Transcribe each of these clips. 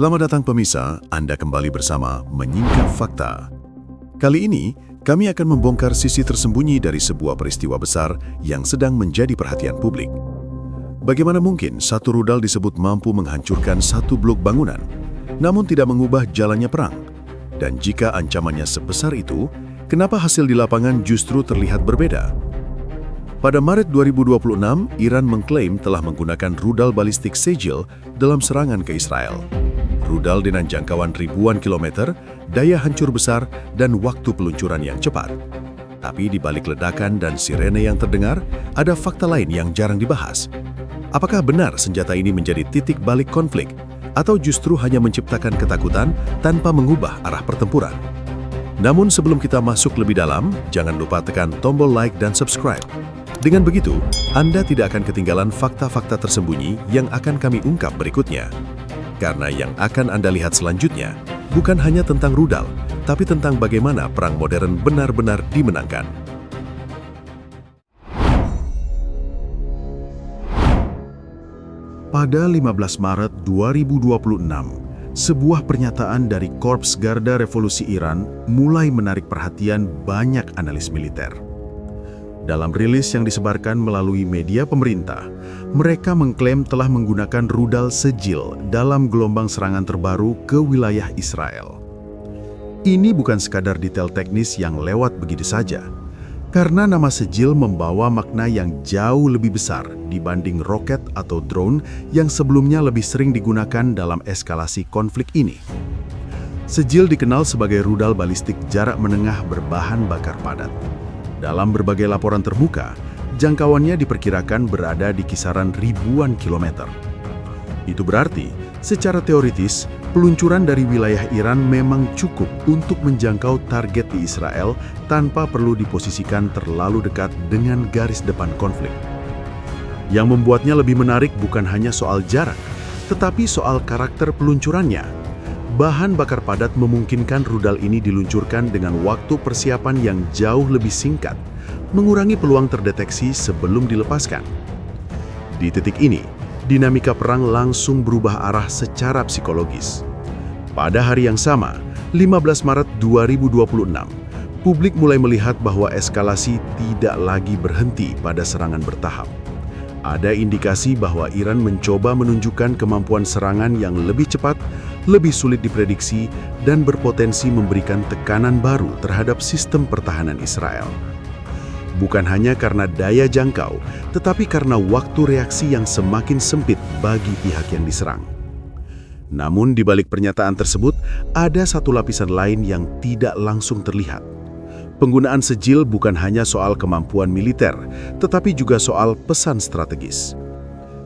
Selamat datang pemirsa, Anda kembali bersama Menyingkap Fakta. Kali ini, kami akan membongkar sisi tersembunyi dari sebuah peristiwa besar yang sedang menjadi perhatian publik. Bagaimana mungkin satu rudal disebut mampu menghancurkan satu blok bangunan, namun tidak mengubah jalannya perang? Dan jika ancamannya sebesar itu, kenapa hasil di lapangan justru terlihat berbeda? Pada Maret 2026, Iran mengklaim telah menggunakan rudal balistik Sejil dalam serangan ke Israel. Rudal dengan jangkauan ribuan kilometer, daya hancur besar, dan waktu peluncuran yang cepat. Tapi di balik ledakan dan sirene yang terdengar, ada fakta lain yang jarang dibahas. Apakah benar senjata ini menjadi titik balik konflik, atau justru hanya menciptakan ketakutan tanpa mengubah arah pertempuran? Namun sebelum kita masuk lebih dalam, jangan lupa tekan tombol like dan subscribe. Dengan begitu, Anda tidak akan ketinggalan fakta-fakta tersembunyi yang akan kami ungkap berikutnya. Karena yang akan Anda lihat selanjutnya bukan hanya tentang rudal, tapi tentang bagaimana perang modern benar-benar dimenangkan. Pada 15 Maret 2026, sebuah pernyataan dari Korps Garda Revolusi Iran mulai menarik perhatian banyak analis militer. Dalam rilis yang disebarkan melalui media pemerintah, mereka mengklaim telah menggunakan rudal Sejil dalam gelombang serangan terbaru ke wilayah Israel. Ini bukan sekadar detail teknis yang lewat begitu saja, karena nama Sejil membawa makna yang jauh lebih besar dibanding roket atau drone yang sebelumnya lebih sering digunakan dalam eskalasi konflik ini. Sejil dikenal sebagai rudal balistik jarak menengah berbahan bakar padat. Dalam berbagai laporan terbuka, jangkauannya diperkirakan berada di kisaran ribuan kilometer. Itu berarti, secara teoritis, peluncuran dari wilayah Iran memang cukup untuk menjangkau target di Israel tanpa perlu diposisikan terlalu dekat dengan garis depan konflik. Yang membuatnya lebih menarik bukan hanya soal jarak, tetapi soal karakter peluncurannya. Bahan bakar padat memungkinkan rudal ini diluncurkan dengan waktu persiapan yang jauh lebih singkat, mengurangi peluang terdeteksi sebelum dilepaskan. Di titik ini, dinamika perang langsung berubah arah secara psikologis. Pada hari yang sama, 15 Maret 2026, publik mulai melihat bahwa eskalasi tidak lagi berhenti pada serangan bertahap. Ada indikasi bahwa Iran mencoba menunjukkan kemampuan serangan yang lebih cepat, lebih sulit diprediksi, dan berpotensi memberikan tekanan baru terhadap sistem pertahanan Israel. Bukan hanya karena daya jangkau, tetapi karena waktu reaksi yang semakin sempit bagi pihak yang diserang. Namun di balik pernyataan tersebut, ada satu lapisan lain yang tidak langsung terlihat. Penggunaan Sejil bukan hanya soal kemampuan militer, tetapi juga soal pesan strategis.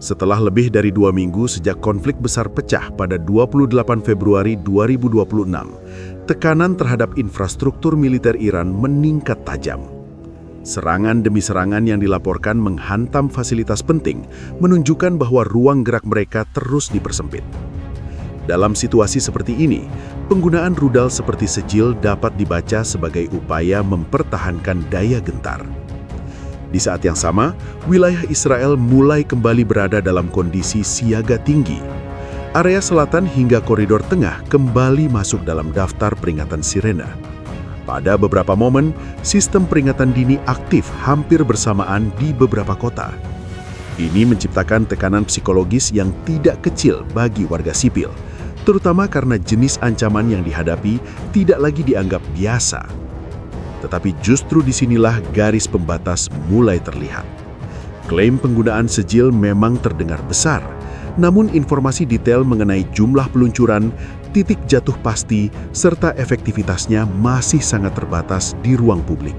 Setelah lebih dari 2 minggu sejak konflik besar pecah pada 28 Februari 2026, tekanan terhadap infrastruktur militer Iran meningkat tajam. Serangan demi serangan yang dilaporkan menghantam fasilitas penting, menunjukkan bahwa ruang gerak mereka terus dipersempit. Dalam situasi seperti ini, penggunaan rudal seperti Sejil dapat dibaca sebagai upaya mempertahankan daya gentar. Di saat yang sama, wilayah Israel mulai kembali berada dalam kondisi siaga tinggi. Area selatan hingga koridor tengah kembali masuk dalam daftar peringatan sirena. Pada beberapa momen, sistem peringatan dini aktif hampir bersamaan di beberapa kota. Ini menciptakan tekanan psikologis yang tidak kecil bagi warga sipil, terutama karena jenis ancaman yang dihadapi tidak lagi dianggap biasa. Tetapi justru disinilah garis pembatas mulai terlihat. Klaim penggunaan Sejil memang terdengar besar, namun informasi detail mengenai jumlah peluncuran, titik jatuh pasti, serta efektivitasnya masih sangat terbatas di ruang publik.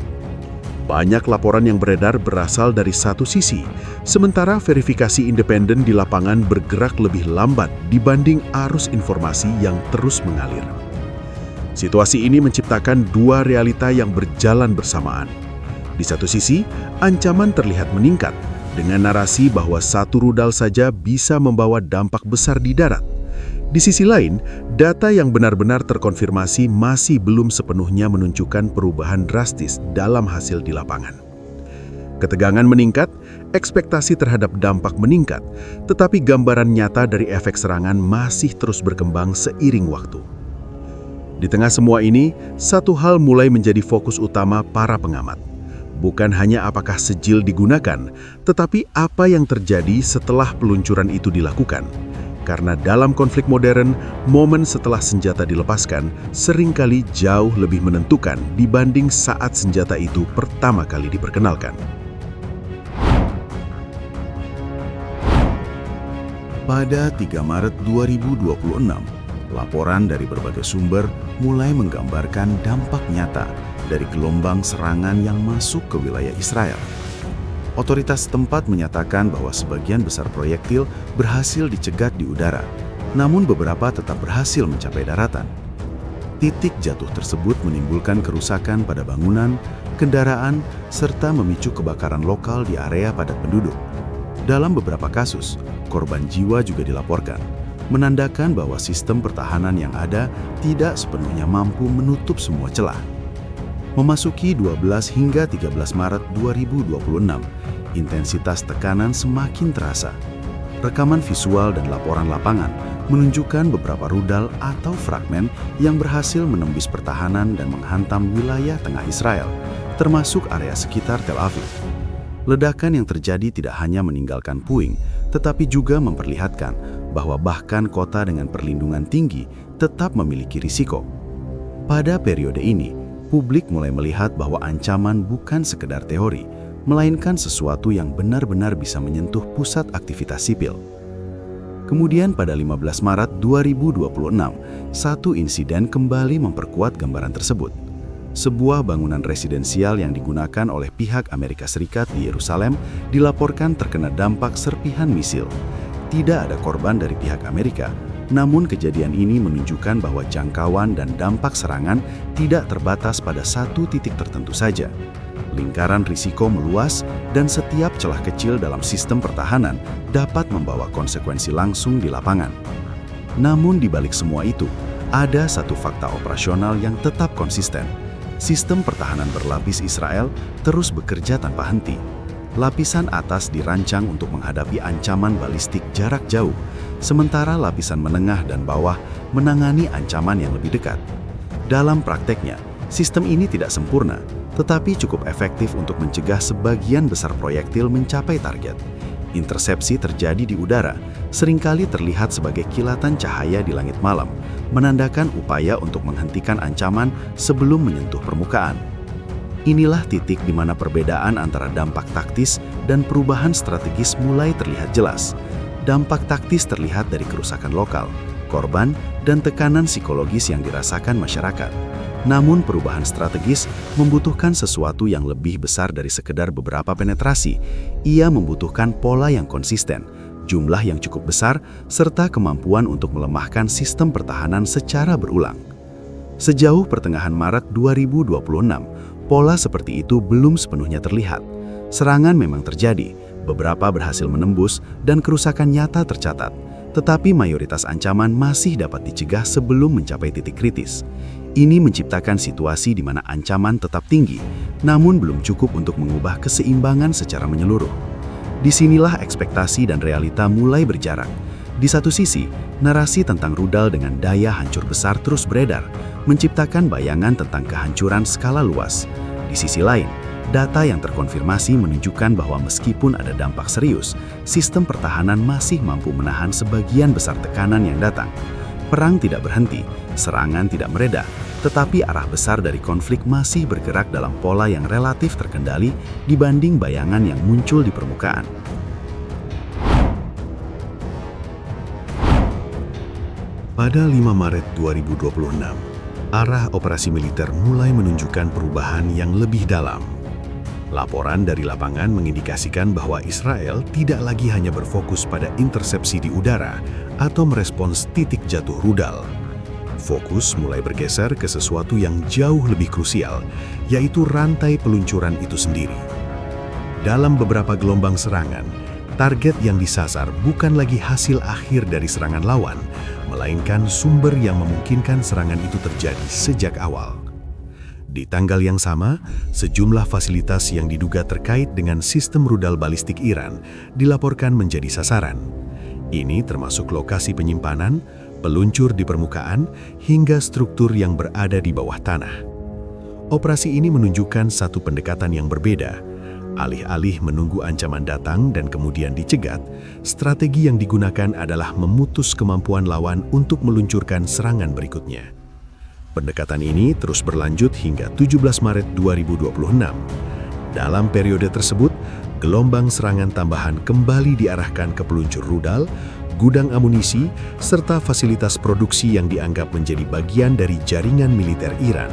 Banyak laporan yang beredar berasal dari satu sisi, sementara verifikasi independen di lapangan bergerak lebih lambat dibanding arus informasi yang terus mengalir. Situasi ini menciptakan dua realita yang berjalan bersamaan. Di satu sisi, ancaman terlihat meningkat, dengan narasi bahwa satu rudal saja bisa membawa dampak besar di darat. Di sisi lain, data yang benar-benar terkonfirmasi masih belum sepenuhnya menunjukkan perubahan drastis dalam hasil di lapangan. Ketegangan meningkat, ekspektasi terhadap dampak meningkat, tetapi gambaran nyata dari efek serangan masih terus berkembang seiring waktu. Di tengah semua ini, satu hal mulai menjadi fokus utama para pengamat. Bukan hanya apakah sijil digunakan, tetapi apa yang terjadi setelah peluncuran itu dilakukan. Karena dalam konflik modern, momen setelah senjata dilepaskan seringkali jauh lebih menentukan dibanding saat senjata itu pertama kali diperkenalkan. Pada 3 Maret 2026, laporan dari berbagai sumber mulai menggambarkan dampak nyata dari gelombang serangan yang masuk ke wilayah Israel. Otoritas setempat menyatakan bahwa sebagian besar proyektil berhasil dicegat di udara, namun beberapa tetap berhasil mencapai daratan. Titik jatuh tersebut menimbulkan kerusakan pada bangunan, kendaraan, serta memicu kebakaran lokal di area padat penduduk. Dalam beberapa kasus, korban jiwa juga dilaporkan, menandakan bahwa sistem pertahanan yang ada tidak sepenuhnya mampu menutup semua celah. Memasuki 12 hingga 13 Maret 2026, intensitas tekanan semakin terasa. Rekaman visual dan laporan lapangan menunjukkan beberapa rudal atau fragmen yang berhasil menembus pertahanan dan menghantam wilayah tengah Israel, termasuk area sekitar Tel Aviv. Ledakan yang terjadi tidak hanya meninggalkan puing, tetapi juga memperlihatkan bahwa bahkan kota dengan perlindungan tinggi tetap memiliki risiko. Pada periode ini, publik mulai melihat bahwa ancaman bukan sekedar teori, melainkan sesuatu yang benar-benar bisa menyentuh pusat aktivitas sipil. Kemudian pada 15 Maret 2026, satu insiden kembali memperkuat gambaran tersebut. Sebuah bangunan residensial yang digunakan oleh pihak Amerika Serikat di Yerusalem dilaporkan terkena dampak serpihan misil. Tidak ada korban dari pihak Amerika, namun kejadian ini menunjukkan bahwa jangkauan dan dampak serangan tidak terbatas pada satu titik tertentu saja. Lingkaran risiko meluas dan setiap celah kecil dalam sistem pertahanan dapat membawa konsekuensi langsung di lapangan. Namun di balik semua itu, ada satu fakta operasional yang tetap konsisten. Sistem pertahanan berlapis Israel terus bekerja tanpa henti. Lapisan atas dirancang untuk menghadapi ancaman balistik jarak jauh, sementara lapisan menengah dan bawah menangani ancaman yang lebih dekat. Dalam prakteknya, sistem ini tidak sempurna, tetapi cukup efektif untuk mencegah sebagian besar proyektil mencapai target. Intersepsi terjadi di udara, seringkali terlihat sebagai kilatan cahaya di langit malam, menandakan upaya untuk menghentikan ancaman sebelum menyentuh permukaan. Inilah titik di mana perbedaan antara dampak taktis dan perubahan strategis mulai terlihat jelas. Dampak taktis terlihat dari kerusakan lokal, korban, dan tekanan psikologis yang dirasakan masyarakat. Namun perubahan strategis membutuhkan sesuatu yang lebih besar dari sekedar beberapa penetrasi. Ia membutuhkan pola yang konsisten, jumlah yang cukup besar, serta kemampuan untuk melemahkan sistem pertahanan secara berulang. Sejauh pertengahan Maret 2026, pola seperti itu belum sepenuhnya terlihat. Serangan memang terjadi, beberapa berhasil menembus, dan kerusakan nyata tercatat. Tetapi mayoritas ancaman masih dapat dicegah sebelum mencapai titik kritis. Ini menciptakan situasi di mana ancaman tetap tinggi, namun belum cukup untuk mengubah keseimbangan secara menyeluruh. Disinilah ekspektasi dan realita mulai berjarak. Di satu sisi, narasi tentang rudal dengan daya hancur besar terus beredar, menciptakan bayangan tentang kehancuran skala luas. Di sisi lain, data yang terkonfirmasi menunjukkan bahwa meskipun ada dampak serius, sistem pertahanan masih mampu menahan sebagian besar tekanan yang datang. Perang tidak berhenti, serangan tidak mereda, tetapi arah besar dari konflik masih bergerak dalam pola yang relatif terkendali dibanding bayangan yang muncul di permukaan. Pada 5 Maret 2026, arah operasi militer mulai menunjukkan perubahan yang lebih dalam. Laporan dari lapangan mengindikasikan bahwa Israel tidak lagi hanya berfokus pada intersepsi di udara atau merespons titik jatuh rudal. Fokus mulai bergeser ke sesuatu yang jauh lebih krusial, yaitu rantai peluncuran itu sendiri. Dalam beberapa gelombang serangan, target yang disasar bukan lagi hasil akhir dari serangan lawan, melainkan sumber yang memungkinkan serangan itu terjadi sejak awal. Di tanggal yang sama, sejumlah fasilitas yang diduga terkait dengan sistem rudal balistik Iran dilaporkan menjadi sasaran. Ini termasuk lokasi penyimpanan, peluncur di permukaan, hingga struktur yang berada di bawah tanah. Operasi ini menunjukkan satu pendekatan yang berbeda. Alih-alih menunggu ancaman datang dan kemudian dicegat, strategi yang digunakan adalah memutus kemampuan lawan untuk meluncurkan serangan berikutnya. Pendekatan ini terus berlanjut hingga 17 Maret 2026. Dalam periode tersebut, gelombang serangan tambahan kembali diarahkan ke peluncur rudal, gudang amunisi, serta fasilitas produksi yang dianggap menjadi bagian dari jaringan militer Iran.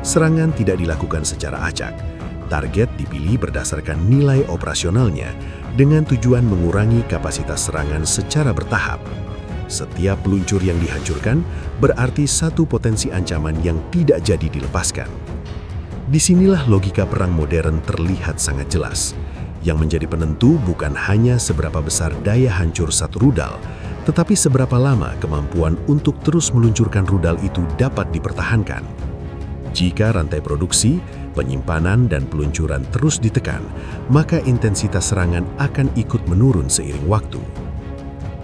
Serangan tidak dilakukan secara acak. Target dipilih berdasarkan nilai operasionalnya dengan tujuan mengurangi kapasitas serangan secara bertahap. Setiap peluncur yang dihancurkan berarti satu potensi ancaman yang tidak jadi dilepaskan. Disinilah logika perang modern terlihat sangat jelas. Yang menjadi penentu bukan hanya seberapa besar daya hancur satu rudal, tetapi seberapa lama kemampuan untuk terus meluncurkan rudal itu dapat dipertahankan. Jika rantai produksi, penyimpanan, dan peluncuran terus ditekan, maka intensitas serangan akan ikut menurun seiring waktu.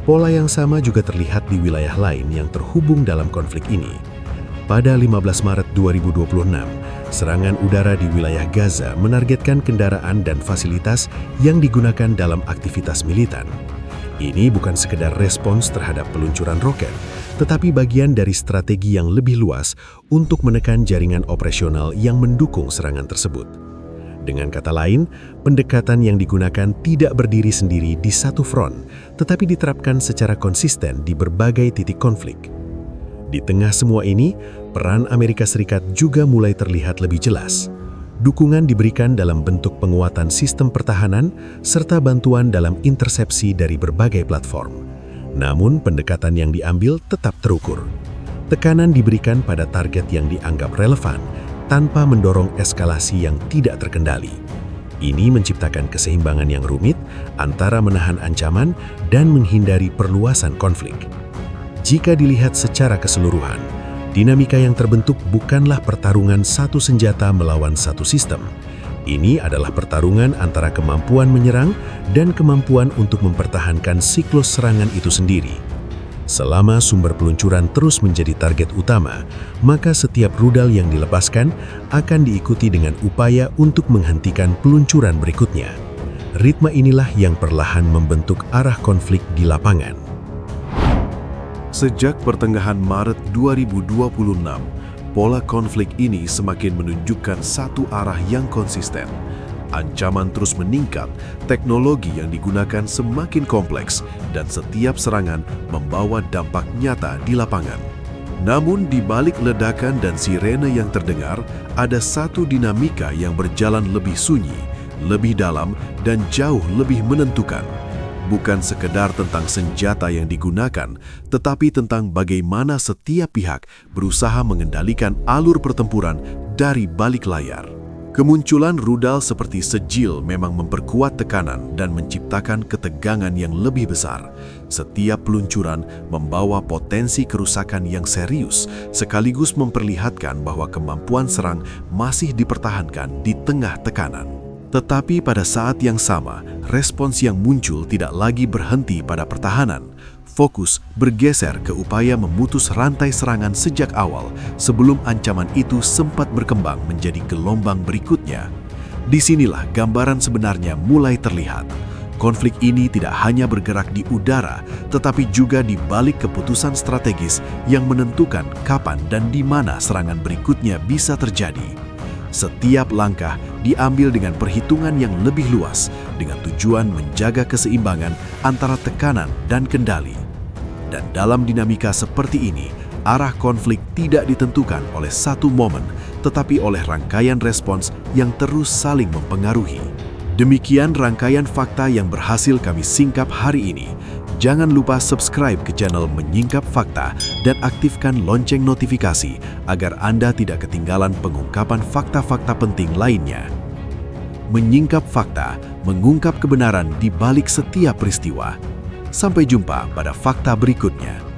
Pola yang sama juga terlihat di wilayah lain yang terhubung dalam konflik ini. Pada 15 Maret 2026, serangan udara di wilayah Gaza menargetkan kendaraan dan fasilitas yang digunakan dalam aktivitas militan. Ini bukan sekedar respons terhadap peluncuran roket, tetapi bagian dari strategi yang lebih luas untuk menekan jaringan operasional yang mendukung serangan tersebut. Dengan kata lain, pendekatan yang digunakan tidak berdiri sendiri di satu front, tetapi diterapkan secara konsisten di berbagai titik konflik. Di tengah semua ini, peran Amerika Serikat juga mulai terlihat lebih jelas. Dukungan diberikan dalam bentuk penguatan sistem pertahanan serta bantuan dalam intersepsi dari berbagai platform. Namun, pendekatan yang diambil tetap terukur. Tekanan diberikan pada target yang dianggap relevan, tanpa mendorong eskalasi yang tidak terkendali. Ini menciptakan keseimbangan yang rumit antara menahan ancaman dan menghindari perluasan konflik. Jika dilihat secara keseluruhan, dinamika yang terbentuk bukanlah pertarungan satu senjata melawan satu sistem. Ini adalah pertarungan antara kemampuan menyerang dan kemampuan untuk mempertahankan siklus serangan itu sendiri. Selama sumber peluncuran terus menjadi target utama, maka setiap rudal yang dilepaskan akan diikuti dengan upaya untuk menghentikan peluncuran berikutnya. Ritme inilah yang perlahan membentuk arah konflik di lapangan. Sejak pertengahan Maret 2026, pola konflik ini semakin menunjukkan satu arah yang konsisten. Ancaman terus meningkat, teknologi yang digunakan semakin kompleks, dan setiap serangan membawa dampak nyata di lapangan. Namun di balik ledakan dan sirene yang terdengar, ada satu dinamika yang berjalan lebih sunyi, lebih dalam, dan jauh lebih menentukan. Bukan sekedar tentang senjata yang digunakan, tetapi tentang bagaimana setiap pihak berusaha mengendalikan alur pertempuran dari balik layar. Kemunculan rudal seperti Sejil memang memperkuat tekanan dan menciptakan ketegangan yang lebih besar. Setiap peluncuran membawa potensi kerusakan yang serius, sekaligus memperlihatkan bahwa kemampuan serang masih dipertahankan di tengah tekanan. Tetapi pada saat yang sama, respons yang muncul tidak lagi berhenti pada pertahanan. Fokus bergeser ke upaya memutus rantai serangan sejak awal sebelum ancaman itu sempat berkembang menjadi gelombang berikutnya. Disinilah gambaran sebenarnya mulai terlihat. Konflik ini tidak hanya bergerak di udara, tetapi juga di balik keputusan strategis yang menentukan kapan dan di mana serangan berikutnya bisa terjadi. Setiap langkah diambil dengan perhitungan yang lebih luas, dengan tujuan menjaga keseimbangan antara tekanan dan kendali. Dan dalam dinamika seperti ini, arah konflik tidak ditentukan oleh satu momen, tetapi oleh rangkaian respons yang terus saling mempengaruhi. Demikian rangkaian fakta yang berhasil kami singkap hari ini. Jangan lupa subscribe ke channel Menyingkap Fakta dan aktifkan lonceng notifikasi agar Anda tidak ketinggalan pengungkapan fakta-fakta penting lainnya. Menyingkap Fakta, mengungkap kebenaran di balik setiap peristiwa. Sampai jumpa pada fakta berikutnya.